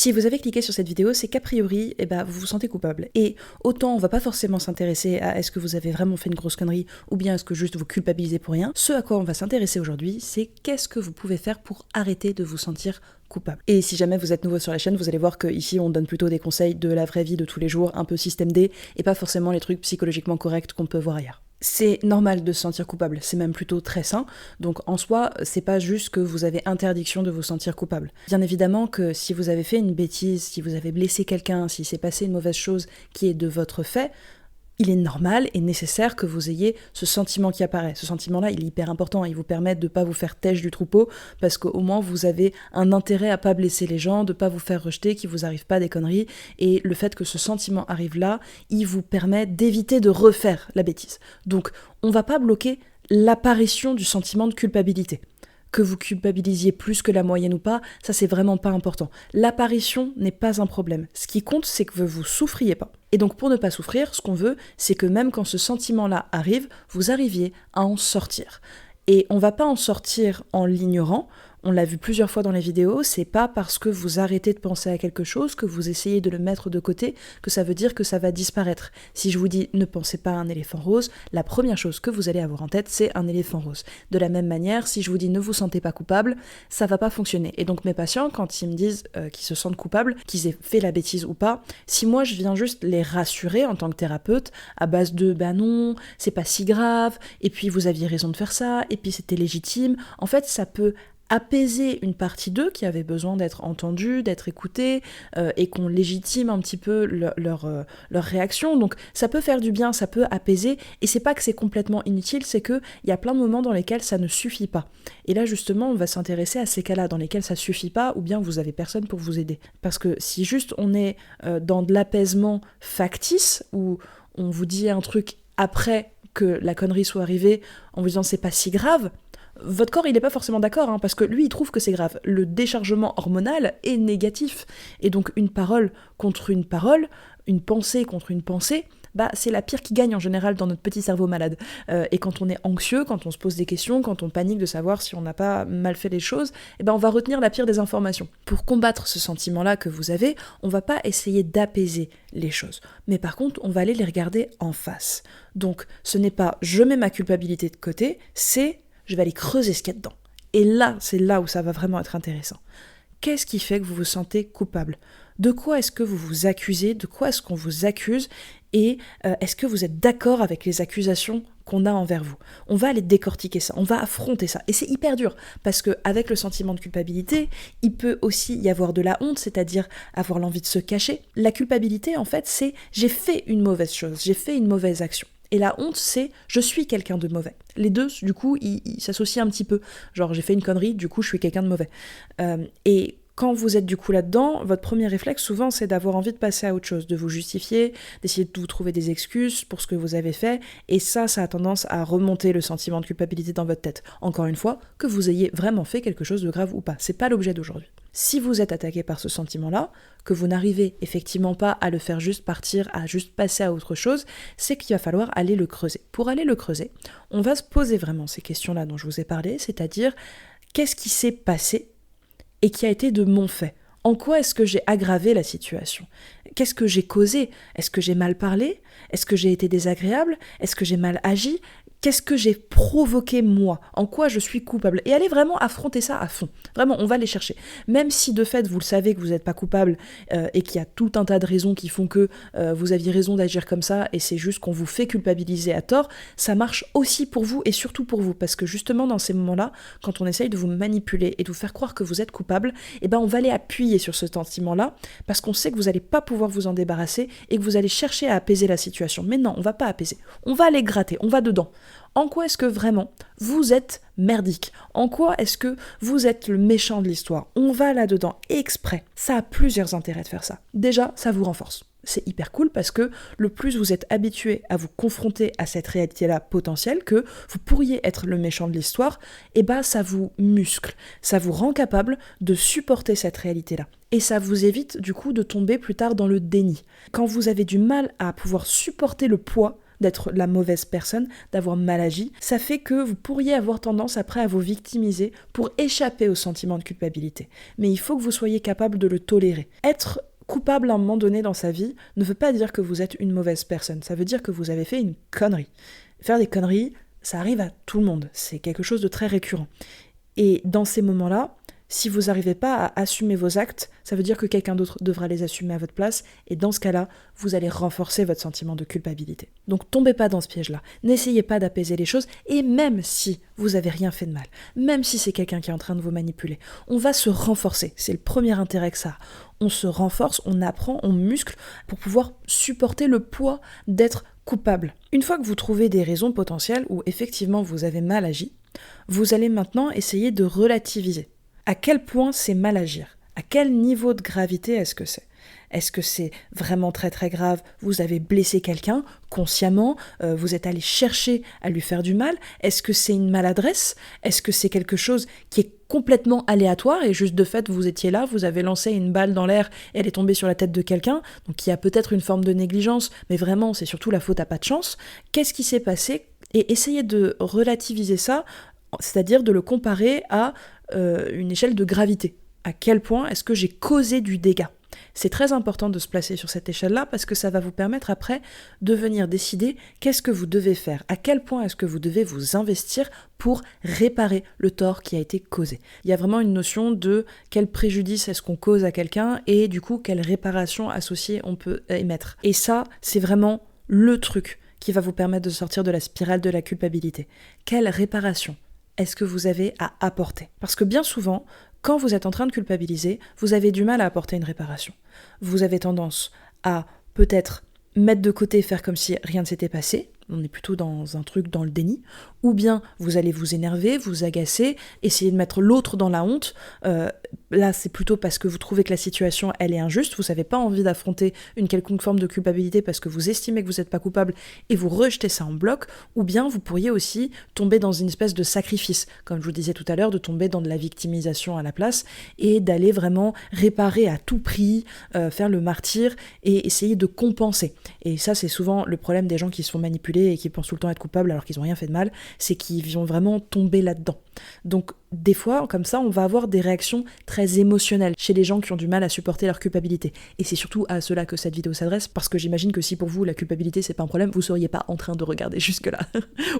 Si vous avez cliqué sur cette vidéo, c'est qu'a priori, vous vous sentez coupable. Et autant on va pas forcément s'intéresser à est-ce que vous avez vraiment fait une grosse connerie ou bien est-ce que juste vous culpabilisez pour rien. Ce à quoi on va s'intéresser aujourd'hui, c'est qu'est-ce que vous pouvez faire pour arrêter de vous sentir coupable. Et si jamais vous êtes nouveau sur la chaîne, vous allez voir qu'ici on donne plutôt des conseils de la vraie vie de tous les jours, un peu système D, et pas forcément les trucs psychologiquement corrects qu'on peut voir ailleurs. C'est normal de se sentir coupable, c'est même plutôt très sain, donc en soi, c'est pas juste que vous avez interdiction de vous sentir coupable. Bien évidemment que si vous avez fait une bêtise, si vous avez blessé quelqu'un, si s'est passé une mauvaise chose qui est de votre fait, il est normal et nécessaire que vous ayez ce sentiment qui apparaît. Ce sentiment-là, il est hyper important. Il vous permet de ne pas vous faire têche du troupeau parce qu'au moins vous avez un intérêt à pas blesser les gens, de ne pas vous faire rejeter, qu'il vous arrive pas des conneries. Et le fait que ce sentiment arrive là, il vous permet d'éviter de refaire la bêtise. Donc, on va pas bloquer l'apparition du sentiment de culpabilité. Que vous culpabilisiez plus que la moyenne ou pas, ça c'est vraiment pas important. L'apparition n'est pas un problème. Ce qui compte, c'est que vous souffriez pas. Et donc pour ne pas souffrir, ce qu'on veut, c'est que même quand ce sentiment-là arrive, vous arriviez à en sortir. Et on va pas en sortir en l'ignorant, on l'a vu plusieurs fois dans les vidéos, c'est pas parce que vous arrêtez de penser à quelque chose, que vous essayez de le mettre de côté, que ça veut dire que ça va disparaître. Si je vous dis ne pensez pas à un éléphant rose, la première chose que vous allez avoir en tête, c'est un éléphant rose. De la même manière, si je vous dis ne vous sentez pas coupable, ça va pas fonctionner. Et donc mes patients, quand ils me disent qu'ils se sentent coupables, qu'ils aient fait la bêtise ou pas, si moi je viens juste les rassurer en tant que thérapeute, à base de bah non, c'est pas si grave, et puis vous aviez raison de faire ça, et puis c'était légitime, en fait ça peut apaiser une partie d'eux qui avait besoin d'être entendue, d'être écoutée, et qu'on légitime un petit peu leur réaction. Donc ça peut faire du bien, ça peut apaiser, et c'est pas que c'est complètement inutile, c'est qu'il y a plein de moments dans lesquels ça ne suffit pas. Et là justement, on va s'intéresser à ces cas-là dans lesquels ça suffit pas, ou bien vous avez personne pour vous aider. Parce que si juste on est dans de l'apaisement factice, où on vous dit un truc après que la connerie soit arrivée, en vous disant c'est pas si grave, votre corps, il n'est pas forcément d'accord, parce que lui, il trouve que c'est grave. Le déchargement hormonal est négatif. Et donc, une parole contre une parole, une pensée contre une pensée, c'est la pire qui gagne en général dans notre petit cerveau malade. Et quand on est anxieux, quand on se pose des questions, quand on panique de savoir si on n'a pas mal fait les choses, on va retenir la pire des informations. Pour combattre ce sentiment-là que vous avez, on va pas essayer d'apaiser les choses. Mais par contre, on va aller les regarder en face. Donc, ce n'est pas « je mets ma culpabilité de côté », c'est je vais aller creuser ce qu'il y a dedans. Et là, c'est là où ça va vraiment être intéressant. Qu'est-ce qui fait que vous vous sentez coupable ? De quoi est-ce que vous vous accusez ? De quoi est-ce qu'on vous accuse ? Et est-ce que vous êtes d'accord avec les accusations qu'on a envers vous ? On va aller décortiquer ça, on va affronter ça. Et c'est hyper dur, parce qu'avec le sentiment de culpabilité, il peut aussi y avoir de la honte, c'est-à-dire avoir l'envie de se cacher. La culpabilité, en fait, c'est j'ai fait une mauvaise chose, j'ai fait une mauvaise action. Et la honte, c'est « je suis quelqu'un de mauvais ». Les deux, du coup, ils s'associent un petit peu. Genre, j'ai fait une connerie, du coup, je suis quelqu'un de mauvais. Et quand vous êtes du coup là-dedans, votre premier réflexe, souvent, c'est d'avoir envie de passer à autre chose, de vous justifier, d'essayer de vous trouver des excuses pour ce que vous avez fait. Et ça a tendance à remonter le sentiment de culpabilité dans votre tête. Encore une fois, que vous ayez vraiment fait quelque chose de grave ou pas. C'est pas l'objet d'aujourd'hui. Si vous êtes attaqué par ce sentiment-là, que vous n'arrivez effectivement pas à le faire juste partir, à juste passer à autre chose, c'est qu'il va falloir aller le creuser. Pour aller le creuser, on va se poser vraiment ces questions-là dont je vous ai parlé, c'est-à-dire qu'est-ce qui s'est passé et qui a été de mon fait ? En quoi est-ce que j'ai aggravé la situation ? Qu'est-ce que j'ai causé ? Est-ce que j'ai mal parlé ? Est-ce que j'ai été désagréable ? Est-ce que j'ai mal agi ? Qu'est-ce que j'ai provoqué moi ? En quoi je suis coupable ? Et allez vraiment affronter ça à fond. Vraiment, on va les chercher. Même si de fait, vous le savez que vous n'êtes pas coupable et qu'il y a tout un tas de raisons qui font que vous aviez raison d'agir comme ça et c'est juste qu'on vous fait culpabiliser à tort, ça marche aussi pour vous et surtout pour vous. Parce que justement, dans ces moments-là, quand on essaye de vous manipuler et de vous faire croire que vous êtes coupable, on va aller appuyer sur ce sentiment-là parce qu'on sait que vous n'allez pas pouvoir vous en débarrasser et que vous allez chercher à apaiser la situation. Mais non, on va pas apaiser. On va aller gratter, on va dedans. En quoi est-ce que vraiment vous êtes merdique ? En quoi est-ce que vous êtes le méchant de l'histoire ? On va là-dedans exprès. Ça a plusieurs intérêts de faire ça. Déjà, ça vous renforce. C'est hyper cool parce que le plus vous êtes habitué à vous confronter à cette réalité-là potentielle, que vous pourriez être le méchant de l'histoire, ça vous muscle, ça vous rend capable de supporter cette réalité-là. Et ça vous évite du coup de tomber plus tard dans le déni. Quand vous avez du mal à pouvoir supporter le poids d'être la mauvaise personne, d'avoir mal agi, ça fait que vous pourriez avoir tendance après à vous victimiser pour échapper au sentiment de culpabilité. Mais il faut que vous soyez capable de le tolérer. Être coupable à un moment donné dans sa vie ne veut pas dire que vous êtes une mauvaise personne, ça veut dire que vous avez fait une connerie. Faire des conneries, ça arrive à tout le monde, c'est quelque chose de très récurrent. Et dans ces moments-là, si vous n'arrivez pas à assumer vos actes, ça veut dire que quelqu'un d'autre devra les assumer à votre place, et dans ce cas-là, vous allez renforcer votre sentiment de culpabilité. Donc tombez pas dans ce piège-là, n'essayez pas d'apaiser les choses, et même si vous avez rien fait de mal, même si c'est quelqu'un qui est en train de vous manipuler, on va se renforcer, c'est le premier intérêt que ça a. On se renforce, on apprend, on muscle pour pouvoir supporter le poids d'être coupable. Une fois que vous trouvez des raisons potentielles où effectivement vous avez mal agi, vous allez maintenant essayer de relativiser. À quel point c'est mal agir? À quel niveau de gravité est-ce que c'est? Est-ce que c'est vraiment très très grave? Vous avez blessé quelqu'un consciemment, vous êtes allé chercher à lui faire du mal? Est-ce que c'est une maladresse? Est-ce que c'est quelque chose qui est complètement aléatoire et juste de fait vous étiez là, vous avez lancé une balle dans l'air et elle est tombée sur la tête de quelqu'un, donc il y a peut-être une forme de négligence, mais vraiment c'est surtout la faute à pas de chance. Qu'est-ce qui s'est passé? Et essayez de relativiser ça, c'est-à-dire de le comparer à une échelle de gravité. À quel point est-ce que j'ai causé du dégât? C'est très important de se placer sur cette échelle-là parce que ça va vous permettre après de venir décider qu'est-ce que vous devez faire, à quel point est-ce que vous devez vous investir pour réparer le tort qui a été causé. Il y a vraiment une notion de quel préjudice est-ce qu'on cause à quelqu'un et du coup quelle réparation associée on peut émettre. Et ça, c'est vraiment le truc qui va vous permettre de sortir de la spirale de la culpabilité. Quelle réparation est-ce que vous avez à apporter? Parce que bien souvent, quand vous êtes en train de culpabiliser, vous avez du mal à apporter une réparation. Vous avez tendance à peut-être mettre de côté, faire comme si rien ne s'était passé, on est plutôt dans un truc dans le déni, ou bien vous allez vous énerver, vous agacer, essayer de mettre l'autre dans la honte. Là, c'est plutôt parce que vous trouvez que la situation, elle est injuste, vous n'avez pas envie d'affronter une quelconque forme de culpabilité parce que vous estimez que vous n'êtes pas coupable et vous rejetez ça en bloc, ou bien vous pourriez aussi tomber dans une espèce de sacrifice, comme je vous disais tout à l'heure, de tomber dans de la victimisation à la place et d'aller vraiment réparer à tout prix, faire le martyr et essayer de compenser. Et ça, c'est souvent le problème des gens qui se font manipuler et qui pensent tout le temps être coupables alors qu'ils n'ont rien fait de mal, c'est qu'ils vont vraiment tomber là-dedans. Donc des fois, comme ça, on va avoir des réactions très émotionnelles chez les gens qui ont du mal à supporter leur culpabilité. Et c'est surtout à ceux-là que cette vidéo s'adresse, parce que j'imagine que si pour vous la culpabilité c'est pas un problème, vous seriez pas en train de regarder jusque-là.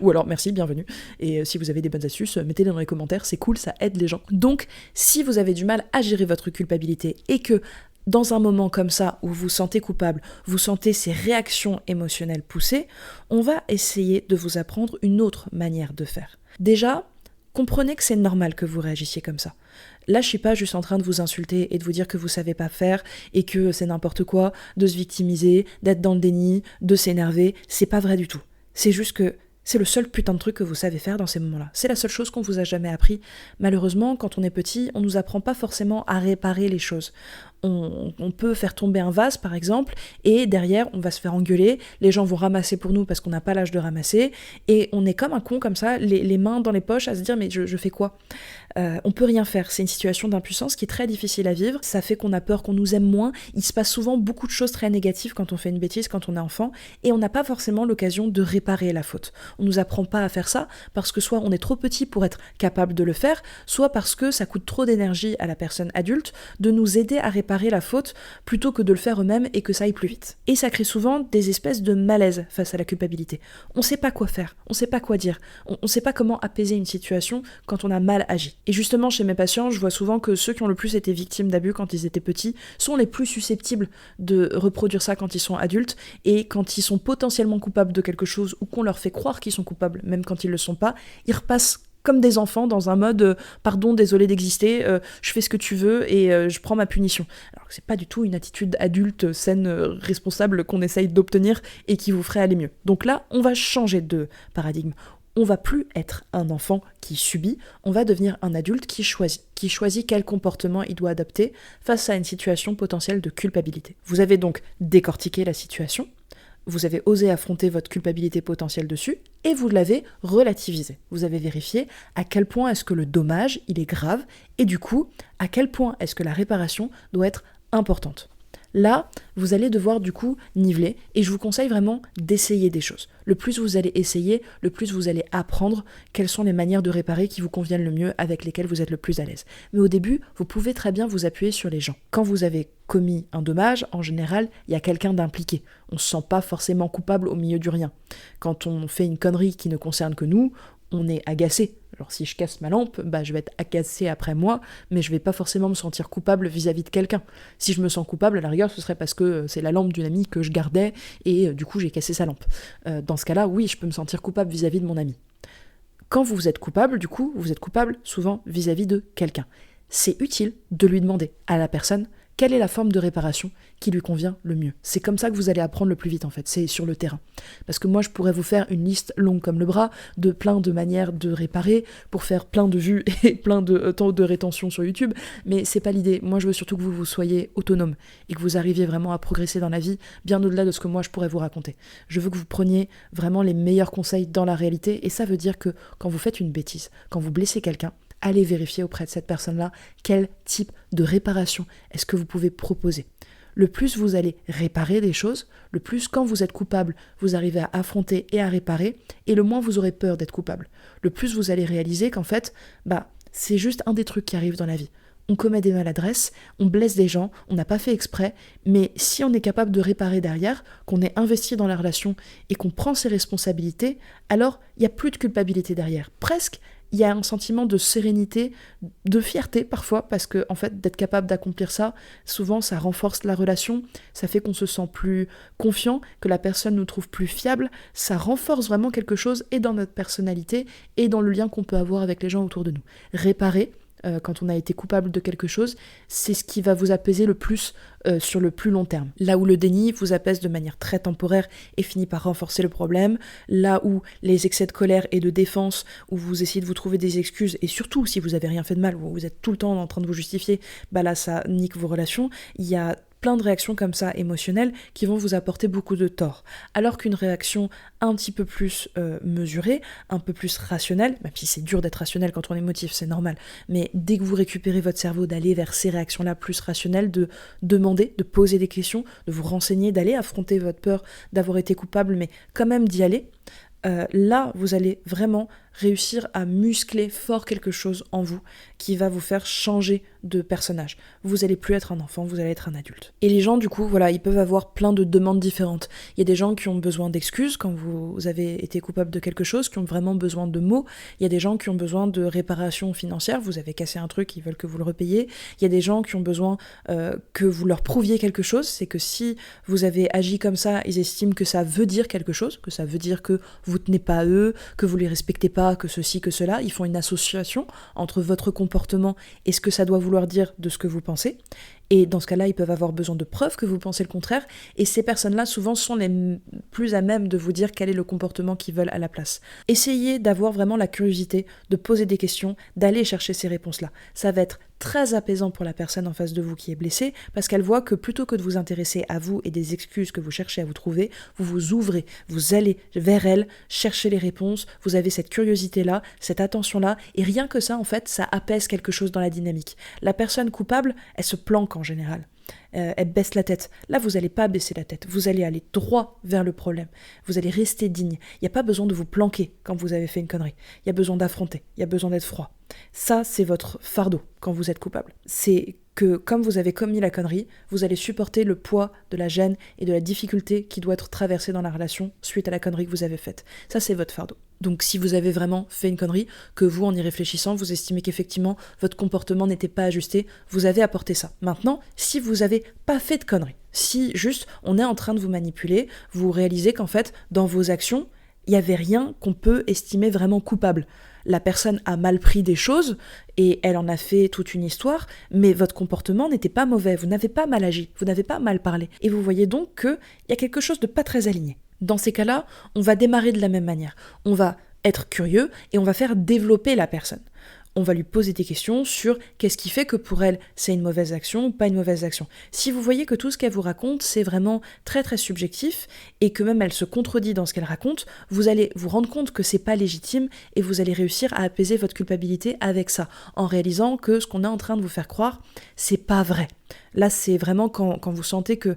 Ou alors merci, bienvenue. Et si vous avez des bonnes astuces, mettez-les dans les commentaires, c'est cool, ça aide les gens. Donc si vous avez du mal à gérer votre culpabilité et que dans un moment comme ça, où vous vous sentez coupable, vous sentez ces réactions émotionnelles poussées, on va essayer de vous apprendre une autre manière de faire. Déjà, comprenez que c'est normal que vous réagissiez comme ça. Là, je suis pas juste en train de vous insulter et de vous dire que vous savez pas faire et que c'est n'importe quoi, de se victimiser, d'être dans le déni, de s'énerver. C'est pas vrai du tout. C'est juste que c'est le seul putain de truc que vous savez faire dans ces moments-là. C'est la seule chose qu'on vous a jamais appris. Malheureusement, quand on est petit, on nous apprend pas forcément à réparer les choses. On peut faire tomber un vase, par exemple, et derrière, on va se faire engueuler, les gens vont ramasser pour nous parce qu'on n'a pas l'âge de ramasser, et on est comme un con comme ça, les mains dans les poches, à se dire « mais je fais quoi ?» On peut rien faire, c'est une situation d'impuissance qui est très difficile à vivre, ça fait qu'on a peur qu'on nous aime moins, il se passe souvent beaucoup de choses très négatives quand on fait une bêtise, quand on est enfant, et on n'a pas forcément l'occasion de réparer la faute. On nous apprend pas à faire ça, parce que soit on est trop petit pour être capable de le faire, soit parce que ça coûte trop d'énergie à la personne adulte de nous aider à réparer la faute plutôt que de le faire eux-mêmes et que ça aille plus vite. Et ça crée souvent des espèces de malaise face à la culpabilité. On sait pas quoi faire, on sait pas quoi dire, on sait pas comment apaiser une situation quand on a mal agi. Et justement, chez mes patients, je vois souvent que ceux qui ont le plus été victimes d'abus quand ils étaient petits sont les plus susceptibles de reproduire ça quand ils sont adultes, et quand ils sont potentiellement coupables de quelque chose ou qu'on leur fait croire qu'ils sont coupables, même quand ils le sont pas, ils repassent comme des enfants dans un mode pardon, désolé d'exister, je fais ce que tu veux et je prends ma punition. Alors que c'est pas du tout une attitude adulte, saine, responsable qu'on essaye d'obtenir et qui vous ferait aller mieux. Donc là, on va changer de paradigme. On va plus être un enfant qui subit, on va devenir un adulte qui choisit quel comportement il doit adopter face à une situation potentielle de culpabilité. Vous avez donc décortiqué la situation, vous avez osé affronter votre culpabilité potentielle dessus, et vous l'avez relativisé. Vous avez vérifié à quel point est-ce que le dommage, il est grave, et du coup, à quel point est-ce que la réparation doit être importante. Là, vous allez devoir du coup niveler et je vous conseille vraiment d'essayer des choses. Le plus vous allez essayer, le plus vous allez apprendre quelles sont les manières de réparer qui vous conviennent le mieux, avec lesquelles vous êtes le plus à l'aise. Mais au début, vous pouvez très bien vous appuyer sur les gens. Quand vous avez commis un dommage, en général, il y a quelqu'un d'impliqué. On ne se sent pas forcément coupable au milieu du rien. Quand on fait une connerie qui ne concerne que nous, on est agacé. Alors si je casse ma lampe, je vais être agacé après moi, mais je vais pas forcément me sentir coupable vis-à-vis de quelqu'un. Si je me sens coupable, à la rigueur, ce serait parce que c'est la lampe d'une amie que je gardais et du coup j'ai cassé sa lampe. Dans ce cas-là, oui, je peux me sentir coupable vis-à-vis de mon ami. Quand vous êtes coupable, du coup, vous êtes coupable souvent vis-à-vis de quelqu'un. C'est utile de lui demander à la personne quelle est la forme de réparation qui lui convient le mieux. C'est comme ça que vous allez apprendre le plus vite en fait, c'est sur le terrain. Parce que moi je pourrais vous faire une liste longue comme le bras de plein de manières de réparer pour faire plein de vues et plein de temps de rétention sur YouTube, mais c'est pas l'idée. Moi je veux surtout que vous soyez autonome et que vous arriviez vraiment à progresser dans la vie bien au-delà de ce que moi je pourrais vous raconter. Je veux que vous preniez vraiment les meilleurs conseils dans la réalité et ça veut dire que quand vous faites une bêtise, quand vous blessez quelqu'un, allez vérifier auprès de cette personne-là quel type de réparation est-ce que vous pouvez proposer. Le plus vous allez réparer des choses, le plus quand vous êtes coupable, vous arrivez à affronter et à réparer, et le moins vous aurez peur d'être coupable. Le plus vous allez réaliser qu'en fait, c'est juste un des trucs qui arrivent dans la vie. On commet des maladresses, on blesse des gens, on n'a pas fait exprès, mais si on est capable de réparer derrière, qu'on est investi dans la relation et qu'on prend ses responsabilités, alors il n'y a plus de culpabilité derrière. Presque, il y a un sentiment de sérénité, de fierté parfois, parce que en fait, d'être capable d'accomplir ça, souvent ça renforce la relation, ça fait qu'on se sent plus confiant, que la personne nous trouve plus fiable, ça renforce vraiment quelque chose et dans notre personnalité et dans le lien qu'on peut avoir avec les gens autour de nous. Réparer, quand on a été coupable de quelque chose, c'est ce qui va vous apaiser le plus sur le plus long terme. Là où le déni vous apaise de manière très temporaire et finit par renforcer le problème, là où les excès de colère et de défense, où vous essayez de vous trouver des excuses, et surtout si vous avez rien fait de mal, où vous êtes tout le temps en train de vous justifier, là ça nique vos relations, il y a plein de réactions comme ça émotionnelles qui vont vous apporter beaucoup de tort. Alors qu'une réaction un petit peu plus mesurée, un peu plus rationnelle, même si c'est dur d'être rationnel quand on est émotif, c'est normal, mais dès que vous récupérez votre cerveau d'aller vers ces réactions-là plus rationnelles, de demander, de poser des questions, de vous renseigner, d'aller affronter votre peur d'avoir été coupable, mais quand même d'y aller, là, vous allez vraiment réussir à muscler fort quelque chose en vous qui va vous faire changer de personnage. Vous allez plus être un enfant, vous allez être un adulte. Et les gens, du coup, ils peuvent avoir plein de demandes différentes. Il y a des gens qui ont besoin d'excuses quand vous avez été coupable de quelque chose, qui ont vraiment besoin de mots. Il y a des gens qui ont besoin de réparation financière, vous avez cassé un truc, ils veulent que vous le repayiez. Il y a des gens qui ont besoin que vous leur prouviez quelque chose, c'est que si vous avez agi comme ça, ils estiment que ça veut dire quelque chose, que ça veut dire que vous tenez pas à eux, que vous les respectez pas, que ceci, que cela. Ils font une association entre votre comportement et ce que ça doit vouloir dire de ce que vous pensez. Et dans ce cas-là, ils peuvent avoir besoin de preuves que vous pensez le contraire. Et ces personnes-là, souvent, sont les plus à même de vous dire quel est le comportement qu'ils veulent à la place. Essayez d'avoir vraiment la curiosité, de poser des questions, d'aller chercher ces réponses-là. Ça va être très apaisant pour la personne en face de vous qui est blessée, parce qu'elle voit que plutôt que de vous intéresser à vous et des excuses que vous cherchez à vous trouver, vous vous ouvrez, vous allez vers elle, chercher les réponses, vous avez cette curiosité-là, cette attention-là, et rien que ça, en fait, ça apaise quelque chose dans la dynamique. La personne coupable, elle se planque en général. Elle baisse la tête. Là, vous n'allez pas baisser la tête. Vous allez aller droit vers le problème. Vous allez rester digne. Il n'y a pas besoin de vous planquer quand vous avez fait une connerie. Il y a besoin d'affronter. Il y a besoin d'être froid. Ça, c'est votre fardeau quand vous êtes coupable. C'est que comme vous avez commis la connerie, vous allez supporter le poids de la gêne et de la difficulté qui doit être traversée dans la relation suite à la connerie que vous avez faite. Ça, c'est votre fardeau. Donc si vous avez vraiment fait une connerie, que vous, en y réfléchissant, vous estimez qu'effectivement, votre comportement n'était pas ajusté, vous avez apporté ça. Maintenant, si vous n'avez pas fait de connerie, si juste on est en train de vous manipuler, vous réalisez qu'en fait, dans vos actions, il n'y avait rien qu'on peut estimer vraiment coupable. La personne a mal pris des choses et elle en a fait toute une histoire, mais votre comportement n'était pas mauvais, vous n'avez pas mal agi, vous n'avez pas mal parlé. Et vous voyez donc qu'il y a quelque chose de pas très aligné. Dans ces cas-là, on va démarrer de la même manière. On va être curieux et on va faire développer la personne. on va lui poser des questions sur qu'est-ce qui fait que pour elle, c'est une mauvaise action ou pas une mauvaise action. Si vous voyez que tout ce qu'elle vous raconte, c'est vraiment très très subjectif et que même elle se contredit dans ce qu'elle raconte, vous allez vous rendre compte que c'est pas légitime et vous allez réussir à apaiser votre culpabilité avec ça, en réalisant que ce qu'on est en train de vous faire croire, c'est pas vrai. Là, c'est vraiment quand vous sentez que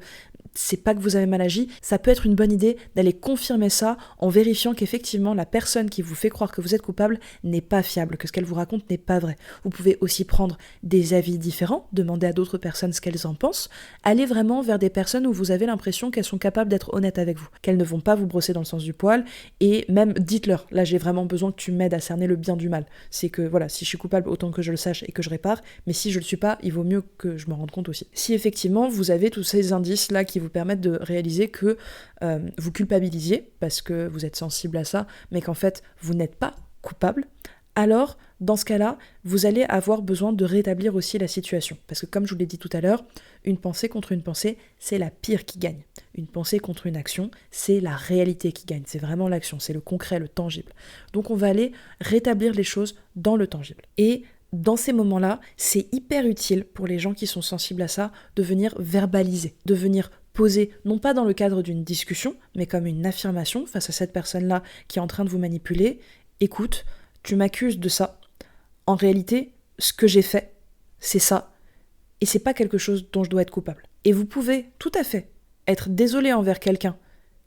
c'est pas que vous avez mal agi, ça peut être une bonne idée d'aller confirmer ça en vérifiant qu'effectivement la personne qui vous fait croire que vous êtes coupable n'est pas fiable, que ce qu'elle vous raconte n'est pas vrai. Vous pouvez aussi prendre des avis différents, demander à d'autres personnes ce qu'elles en pensent, aller vraiment vers des personnes où vous avez l'impression qu'elles sont capables d'être honnêtes avec vous, qu'elles ne vont pas vous brosser dans le sens du poil, et même dites-leur, là j'ai vraiment besoin que tu m'aides à cerner le bien du mal. C'est que voilà, si je suis coupable, autant que je le sache et que je répare, mais si je le suis pas, il vaut mieux que je m'en rende compte aussi. Si effectivement vous avez tous ces indices là qui vous permettent de réaliser que vous culpabilisiez parce que vous êtes sensible à ça, mais qu'en fait vous n'êtes pas coupable, alors dans ce cas-là, vous allez avoir besoin de rétablir aussi la situation. Parce que comme je vous l'ai dit tout à l'heure, une pensée contre une pensée, c'est la pire qui gagne. Une pensée contre une action, c'est la réalité qui gagne. C'est vraiment l'action, c'est le concret, le tangible. Donc on va aller rétablir les choses dans le tangible. Et dans ces moments-là, c'est hyper utile pour les gens qui sont sensibles à ça de venir verbaliser, de venir poser, non pas dans le cadre d'une discussion, mais comme une affirmation face à cette personne-là qui est en train de vous manipuler. Écoute, tu m'accuses de ça. En réalité, ce que j'ai fait, c'est ça. Et c'est pas quelque chose dont je dois être coupable. Et vous pouvez tout à fait être désolé envers quelqu'un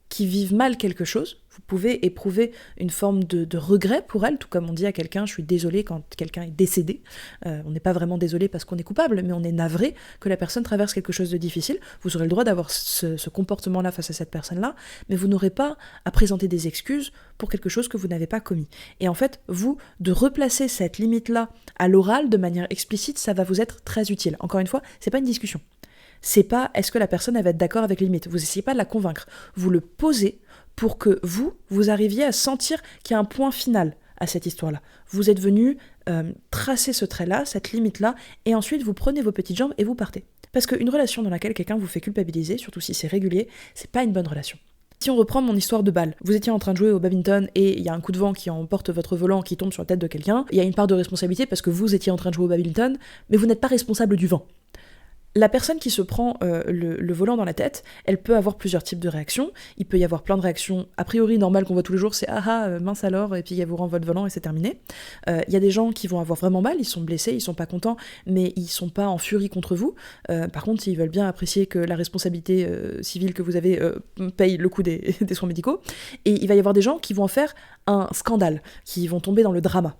qui vive mal quelque chose. Vous pouvez éprouver une forme de regret pour elle, tout comme on dit à quelqu'un « je suis désolé » quand quelqu'un est décédé. On n'est pas vraiment désolé parce qu'on est coupable, mais on est navré que la personne traverse quelque chose de difficile. Vous aurez le droit d'avoir ce comportement-là face à cette personne-là, mais vous n'aurez pas à présenter des excuses pour quelque chose que vous n'avez pas commis. Et en fait, vous, de replacer cette limite-là à l'oral de manière explicite, ça va vous être très utile. Encore une fois, c'est pas une discussion. C'est pas est-ce que la personne elle va être d'accord avec les limites. Vous essayez pas de la convaincre. Vous le posez pour que vous arriviez à sentir qu'il y a un point final à cette histoire-là. Vous êtes venu tracer ce trait-là, cette limite-là, et ensuite vous prenez vos petites jambes et vous partez. Parce qu'une relation dans laquelle quelqu'un vous fait culpabiliser, surtout si c'est régulier, c'est pas une bonne relation. Si on reprend mon histoire de balle, vous étiez en train de jouer au badminton et il y a un coup de vent qui emporte votre volant qui tombe sur la tête de quelqu'un, il y a une part de responsabilité parce que vous étiez en train de jouer au badminton, mais vous n'êtes pas responsable du vent. La personne qui se prend le volant dans la tête, elle peut avoir plusieurs types de réactions. Il peut y avoir plein de réactions a priori normales qu'on voit tous les jours, c'est « ah mince alors » et puis elle vous rend votre volant et c'est terminé. Il y a des gens qui vont avoir vraiment mal, ils sont blessés, ils sont pas contents, mais ils sont pas en furie contre vous. Par contre, ils veulent bien apprécier que la responsabilité civile que vous avez paye le coût des soins médicaux. Et il va y avoir des gens qui vont en faire un scandale, qui vont tomber dans le drama.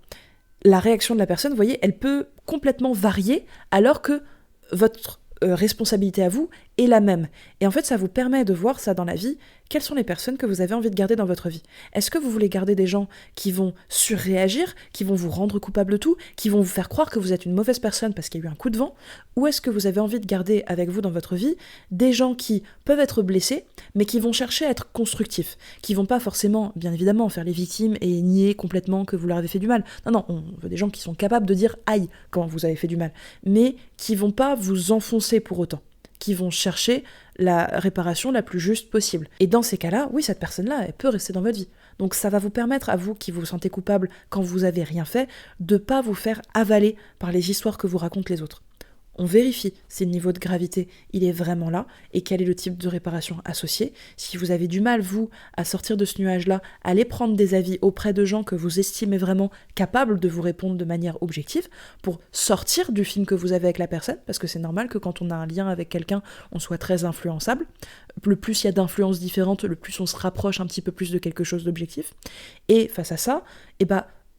La réaction de la personne, vous voyez, elle peut complètement varier alors que votre responsabilité à vous est la même. Et en fait, ça vous permet de voir ça dans la vie. Quelles sont les personnes que vous avez envie de garder dans votre vie ? Est-ce que vous voulez garder des gens qui vont surréagir, qui vont vous rendre coupable de tout, qui vont vous faire croire que vous êtes une mauvaise personne parce qu'il y a eu un coup de vent ? Ou est-ce que vous avez envie de garder avec vous dans votre vie des gens qui peuvent être blessés, mais qui vont chercher à être constructifs, qui vont pas forcément, bien évidemment, faire les victimes et nier complètement que vous leur avez fait du mal. Non, on veut des gens qui sont capables de dire « aïe » quand vous avez fait du mal, mais qui vont pas vous enfoncer pour autant, qui vont chercher la réparation la plus juste possible. Et dans ces cas-là, oui, cette personne-là, elle peut rester dans votre vie. Donc ça va vous permettre à vous, qui vous sentez coupable quand vous avez rien fait, de pas vous faire avaler par les histoires que vous racontent les autres. On vérifie si le niveau de gravité, il est vraiment là, et quel est le type de réparation associé. Si vous avez du mal, vous, à sortir de ce nuage-là, allez prendre des avis auprès de gens que vous estimez vraiment capables de vous répondre de manière objective, pour sortir du film que vous avez avec la personne, parce que c'est normal que quand on a un lien avec quelqu'un, on soit très influençable. Le plus il y a d'influences différentes, le plus on se rapproche un petit peu plus de quelque chose d'objectif. Et face à ça,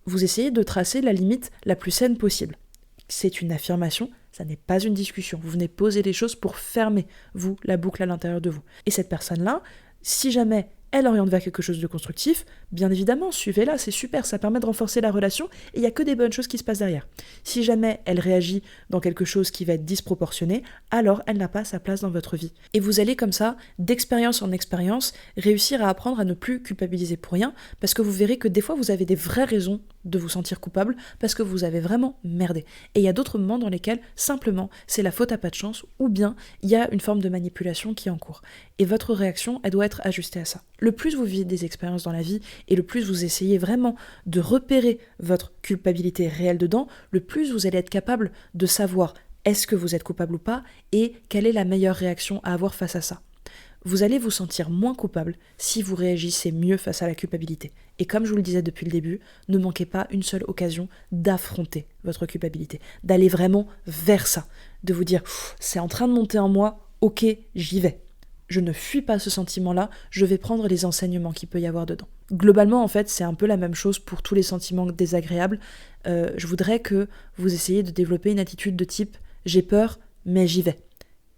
vous essayez de tracer la limite la plus saine possible. C'est une affirmation, ça n'est pas une discussion. Vous venez poser les choses pour fermer, vous, la boucle à l'intérieur de vous. Et cette personne-là, si jamais elle oriente vers quelque chose de constructif, bien évidemment, suivez-la, c'est super, ça permet de renforcer la relation, et il n'y a que des bonnes choses qui se passent derrière. Si jamais elle réagit dans quelque chose qui va être disproportionné, alors elle n'a pas sa place dans votre vie. Et vous allez comme ça, d'expérience en expérience, réussir à apprendre à ne plus culpabiliser pour rien, parce que vous verrez que des fois vous avez des vraies raisons de vous sentir coupable parce que vous avez vraiment merdé. Et il y a d'autres moments dans lesquels simplement c'est la faute à pas de chance ou bien il y a une forme de manipulation qui est en cours. Et votre réaction, elle doit être ajustée à ça. Le plus vous vivez des expériences dans la vie et le plus vous essayez vraiment de repérer votre culpabilité réelle dedans, le plus vous allez être capable de savoir est-ce que vous êtes coupable ou pas et quelle est la meilleure réaction à avoir face à ça. Vous allez vous sentir moins coupable si vous réagissez mieux face à la culpabilité. Et comme je vous le disais depuis le début, ne manquez pas une seule occasion d'affronter votre culpabilité, d'aller vraiment vers ça, de vous dire « c'est en train de monter en moi, ok, j'y vais ». Je ne fuis pas ce sentiment-là, je vais prendre les enseignements qu'il peut y avoir dedans. Globalement, en fait, c'est un peu la même chose pour tous les sentiments désagréables. Je voudrais que vous essayiez de développer une attitude de type « j'ai peur, mais j'y vais ».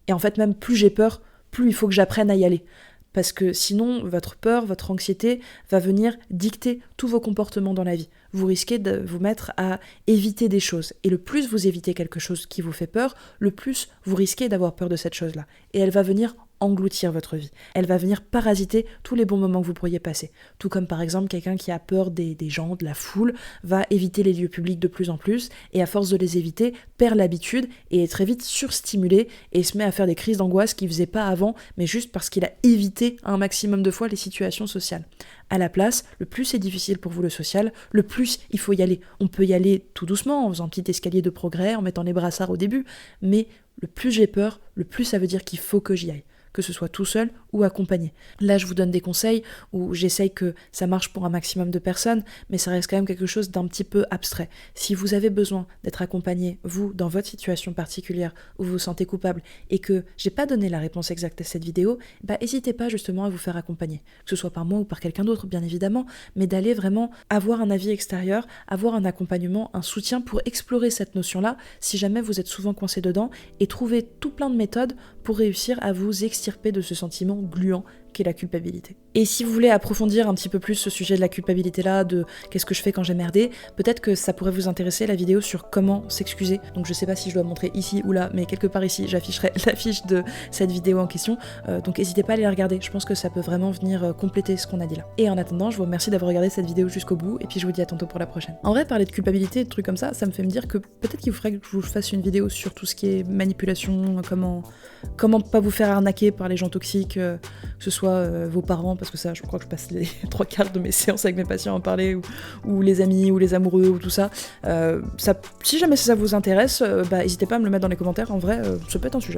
Et en fait, même plus j'ai peur, plus il faut que j'apprenne à y aller. Parce que sinon, votre peur, votre anxiété va venir dicter tous vos comportements dans la vie. Vous risquez de vous mettre à éviter des choses. Et le plus vous évitez quelque chose qui vous fait peur, le plus vous risquez d'avoir peur de cette chose-là. Et elle va venir engloutir votre vie. Elle va venir parasiter tous les bons moments que vous pourriez passer. Tout comme par exemple quelqu'un qui a peur des gens, de la foule, va éviter les lieux publics de plus en plus et à force de les éviter, perd l'habitude et est très vite surstimulé et se met à faire des crises d'angoisse qu'il ne faisait pas avant, mais juste parce qu'il a évité un maximum de fois les situations sociales. À la place, le plus c'est difficile pour vous le social, le plus il faut y aller. On peut y aller tout doucement, en faisant un petit escalier de progrès, en mettant les brassards au début, mais le plus j'ai peur, le plus ça veut dire qu'il faut que j'y aille, que ce soit tout seul ou accompagné. Là, je vous donne des conseils où j'essaye que ça marche pour un maximum de personnes, mais ça reste quand même quelque chose d'un petit peu abstrait. Si vous avez besoin d'être accompagné, vous, dans votre situation particulière, où vous vous sentez coupable, et que j'ai pas donné la réponse exacte à cette vidéo, n'hésitez pas justement à vous faire accompagner, que ce soit par moi ou par quelqu'un d'autre, bien évidemment, mais d'aller vraiment avoir un avis extérieur, avoir un accompagnement, un soutien pour explorer cette notion-là, si jamais vous êtes souvent coincé dedans, et trouver tout plein de méthodes pour réussir à vous extirper de ce sentiment gluant qu'est la culpabilité. Et si vous voulez approfondir un petit peu plus ce sujet de la culpabilité-là, de qu'est-ce que je fais quand j'ai merdé, peut-être que ça pourrait vous intéresser la vidéo sur comment s'excuser. Donc je sais pas si je dois montrer ici ou là, mais quelque part ici, j'afficherai l'affiche de cette vidéo en question. Donc n'hésitez pas à aller la regarder, je pense que ça peut vraiment venir compléter ce qu'on a dit là. Et en attendant, je vous remercie d'avoir regardé cette vidéo jusqu'au bout, et puis je vous dis à tantôt pour la prochaine. En vrai, parler de culpabilité, de trucs comme ça me fait me dire que peut-être qu'il faudrait que je vous fasse une vidéo sur tout ce qui est manipulation, comment pas vous faire arnaquer par les gens toxiques, que ce soit vos parents, parce que ça, je crois que je passe les 3/4 de mes séances avec mes patients à en parler, ou les amis, ou les amoureux, ou tout ça. Si jamais ça vous intéresse, n'hésitez pas à me le mettre dans les commentaires, en vrai, ça peut être un sujet.